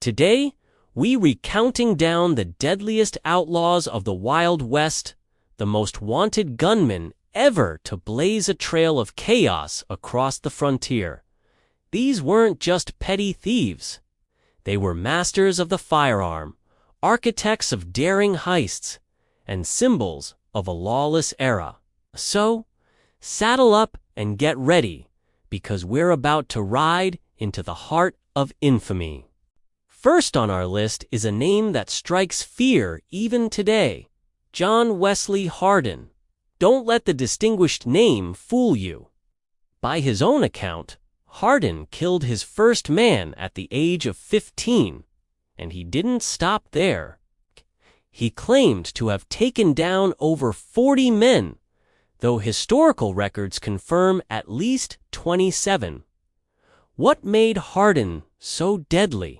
Today, we recounting down the deadliest outlaws of the Wild West, the most wanted gunmen ever to blaze a trail of chaos across the frontier. These weren't just petty thieves. They were masters of the firearm, architects of daring heists, and symbols of a lawless era. So, saddle up and get ready, because we're about to ride into the heart of infamy. First on our list is a name that strikes fear even today: John Wesley Hardin. Don't let the distinguished name fool you. By his own account, Hardin killed his first man at the age of 15, and he didn't stop there. He claimed to have taken down over 40 men, though historical records confirm at least 27. What made Hardin so deadly?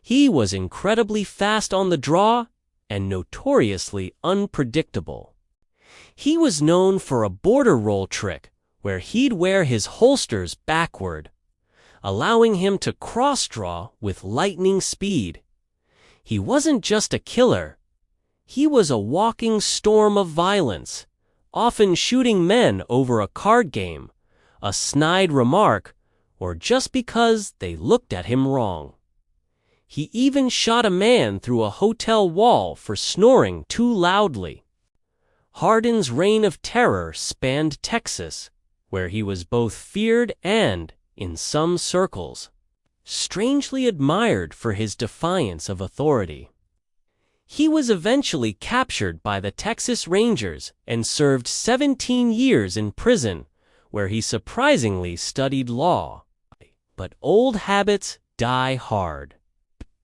He was incredibly fast on the draw and notoriously unpredictable. He was known for a border roll trick where he'd wear his holsters backward, allowing him to cross-draw with lightning speed. He wasn't just a killer. He was a walking storm of violence, often shooting men over a card game, a snide remark, or just because they looked at him wrong. He even shot a man through a hotel wall for snoring too loudly. Hardin's reign of terror spanned Texas, where he was both feared and, in some circles, strangely admired for his defiance of authority. He was eventually captured by the Texas Rangers and served 17 years in prison, where he surprisingly studied law. But old habits die hard.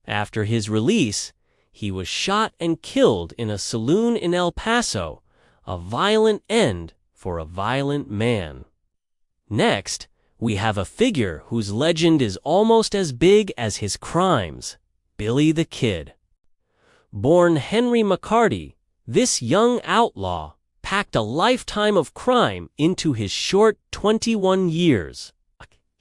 After his release, he was shot and killed in a saloon in El Paso, a violent end for a violent man. Next, we have a figure whose legend is almost as big as his crimes: Billy the Kid. Born Henry McCarty, this young outlaw packed a lifetime of crime into his short 21 years.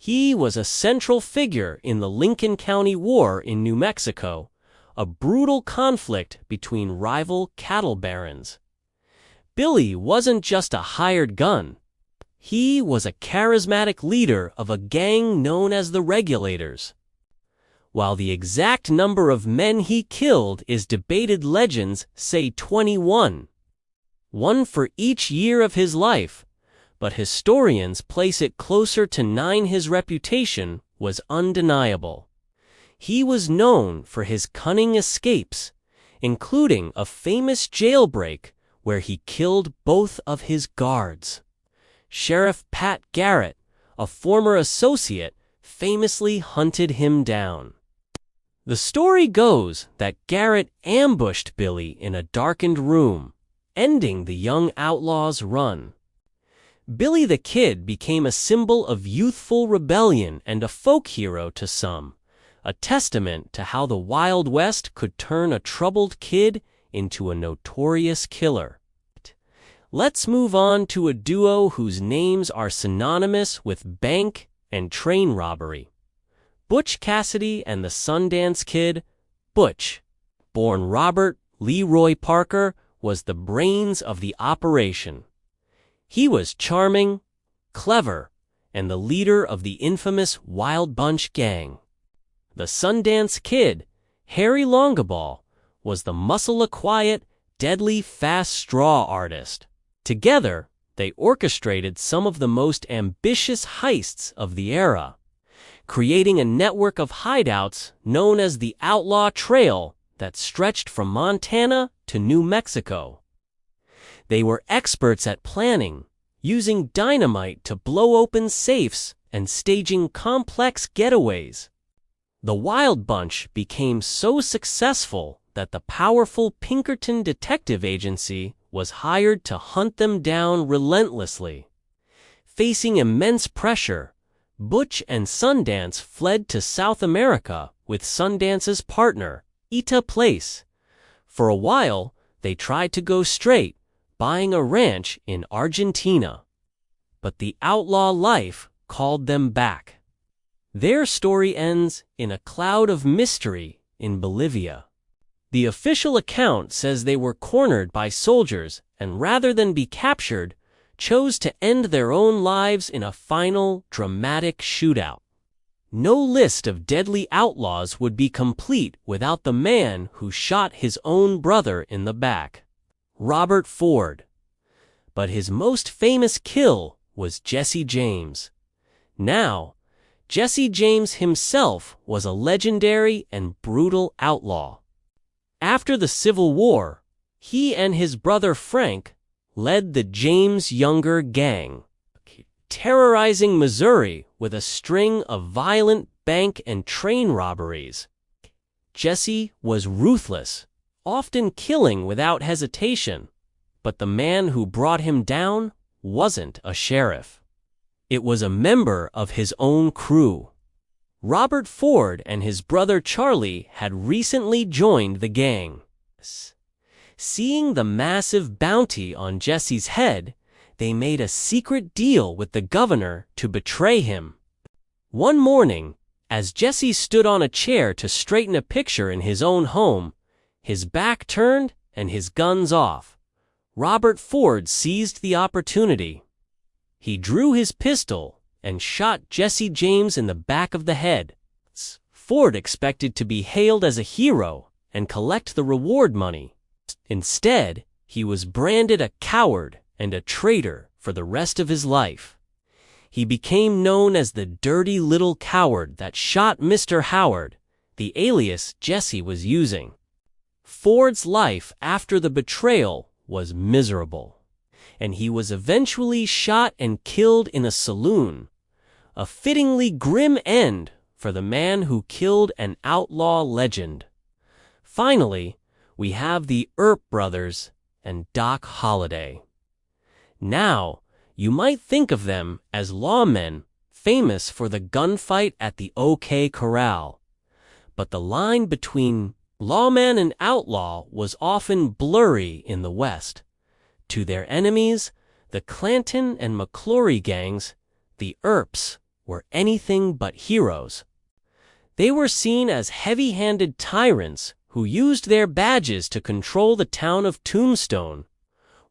He was a central figure in the Lincoln County War in New Mexico, a brutal conflict between rival cattle barons. Billy wasn't just a hired gun. He was a charismatic leader of a gang known as the Regulators. While the exact number of men he killed is debated, legends say 21. One for each year of his life, but historians place it closer to 9. His reputation was undeniable. He was known for his cunning escapes, including a famous jailbreak where he killed both of his guards. Sheriff Pat Garrett, a former associate, famously hunted him down. The story goes that Garrett ambushed Billy in a darkened room, ending the young outlaw's run. Billy the Kid became a symbol of youthful rebellion and a folk hero to some, a testament to how the Wild West could turn a troubled kid into a notorious killer. Let's move on to a duo whose names are synonymous with bank and train robbery. Butch Cassidy and the Sundance Kid. Butch, born Robert Leroy Parker, was the brains of the operation. He was charming, clever, and the leader of the infamous Wild Bunch gang. The Sundance Kid, Harry Longaball, was the muscle-a-quiet, deadly fast straw artist. Together, they orchestrated some of the most ambitious heists of the era, creating a network of hideouts known as the Outlaw Trail that stretched from Montana to New Mexico. They were experts at planning, using dynamite to blow open safes and staging complex getaways. The Wild Bunch became so successful that the powerful Pinkerton Detective Agency was hired to hunt them down relentlessly. Facing immense pressure, Butch and Sundance fled to South America with Sundance's partner, Ita Place. For a while, they tried to go straight, buying a ranch in Argentina. But the outlaw life called them back. Their story ends in a cloud of mystery in Bolivia. The official account says they were cornered by soldiers and rather than be captured, chose to end their own lives in a final, dramatic shootout. No list of deadly outlaws would be complete without the man who shot his own brother in the back, Robert Ford. But his most famous kill was Jesse James. Now, Jesse James himself was a legendary and brutal outlaw. After the Civil War, he and his brother Frank led the James Younger Gang, terrorizing Missouri with a string of violent bank and train robberies. Jesse was ruthless, often killing without hesitation, but the man who brought him down wasn't a sheriff. It was a member of his own crew. Robert Ford and his brother Charlie had recently joined the gang. Seeing the massive bounty on Jesse's head, they made a secret deal with the governor to betray him. One morning, as Jesse stood on a chair to straighten a picture in his own home, his back turned and his guns off, Robert Ford seized the opportunity. He drew his pistol and shot Jesse James in the back of the head. Ford expected to be hailed as a hero and collect the reward money. Instead, he was branded a coward and a traitor for the rest of his life. He became known as the dirty little coward that shot Mr. Howard, the alias Jesse was using. Ford's life after the betrayal was miserable, and he was eventually shot and killed in a saloon, a fittingly grim end for the man who killed an outlaw legend. Finally, we have the Earp brothers and Doc Holliday. Now, you might think of them as lawmen famous for the gunfight at the OK Corral. But the line between lawman and outlaw was often blurry in the West. To their enemies, the Clanton and McClory gangs, the Earps were anything but heroes. They were seen as heavy-handed tyrants who used their badges to control the town of Tombstone.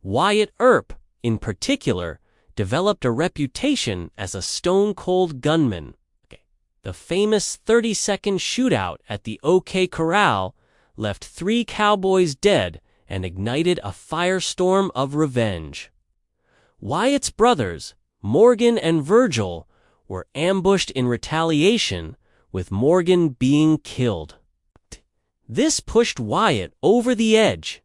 Wyatt Earp, in particular, developed a reputation as a stone-cold gunman. The famous 30-second shootout at the OK Corral left 3 cowboys dead and ignited a firestorm of revenge. Wyatt's brothers, Morgan and Virgil, were ambushed in retaliation, with Morgan being killed. This pushed Wyatt over the edge.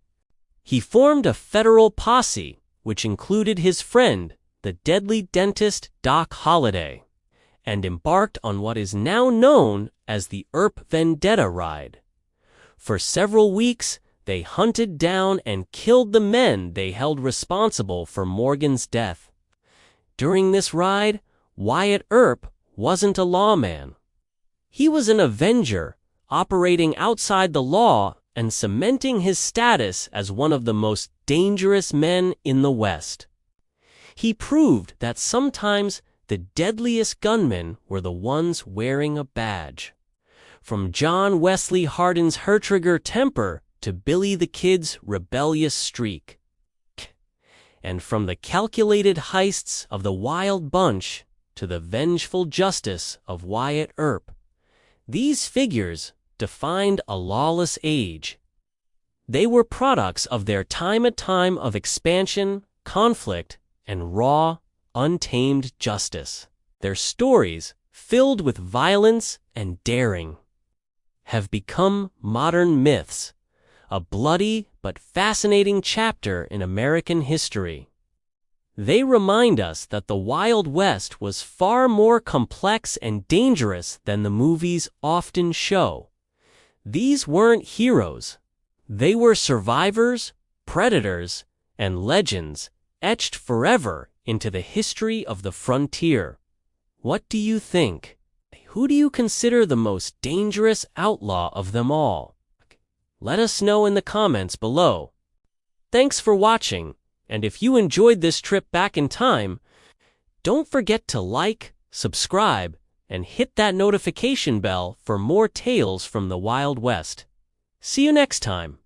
He formed a federal posse, which included his friend, the deadly dentist Doc Holliday, and embarked on what is now known as the Earp Vendetta Ride. For several weeks, they hunted down and killed the men they held responsible for Morgan's death. During this ride, Wyatt Earp wasn't a lawman. He was an avenger, operating outside the law and cementing his status as one of the most dangerous men in the West. He proved that sometimes the deadliest gunmen were the ones wearing a badge. From John Wesley Hardin's Hertrigger temper to Billy the Kid's rebellious streak. And from the calculated heists of the Wild Bunch to the vengeful justice of Wyatt Earp, these figures defined a lawless age. They were products of their time of expansion, conflict, and raw, untamed justice. Their stories, filled with violence and daring, have become modern myths, a bloody but fascinating chapter in American history. They remind us that the Wild West was far more complex and dangerous than the movies often show. These weren't heroes. They were survivors, predators, and legends etched forever into the history of the frontier. What do you think? Who do you consider the most dangerous outlaw of them all? Let us know in the comments below. Thanks for watching, and if you enjoyed this trip back in time, don't forget to like, subscribe, and hit that notification bell for more tales from the Wild West. See you next time.